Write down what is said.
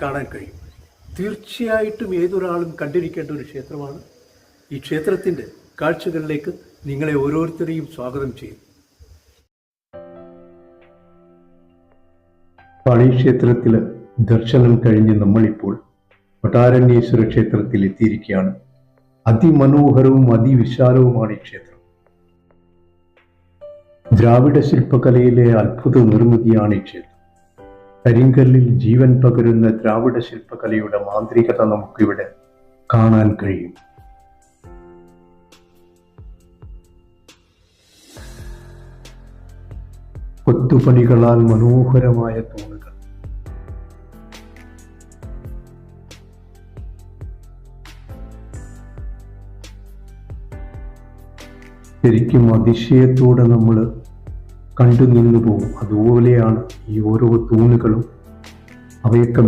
കാണാൻ കഴിയും. തീർച്ചയായിട്ടും ഏതൊരാളും കണ്ടിരിക്കേണ്ട ഒരു ക്ഷേത്രമാണ്. ഈ ക്ഷേത്രത്തിൻ്റെ കാഴ്ചകളിലേക്ക് നിങ്ങളെ ഓരോരുത്തരെയും സ്വാഗതം ചെയ്യുന്നു. കാളി ക്ഷേത്രത്തിൽ ദർശനം കഴിഞ്ഞ് നമ്മളിപ്പോൾ കൊട്ടാരണ്യേശ്വര ക്ഷേത്രത്തിൽ എത്തിയിരിക്കുകയാണ്. അതിമനോഹരവും അതിവിശാലവുമാണ് ഈ ക്ഷേത്രം. ദ്രാവിഡ ശില്പകലയിലെ അത്ഭുത നിർമ്മിതിയാണ് ഈ ക്ഷേത്രം. കരിങ്കല്ലിൽ ജീവൻ പകരുന്ന ദ്രാവിഡ ശില്പകലയുടെ മാന്ത്രികത നമുക്കിവിടെ കാണാൻ കഴിയും. കൊത്തുപണികളാൽ മനോഹരമായ തൂണുകൾ, ശരിക്കും അതിശയത്തോടെ നമ്മൾ കണ്ടു നിന്നു പോകും. അതുപോലെയാണ് ഈ ഓരോ തൂണുകളും. അവയൊക്കെ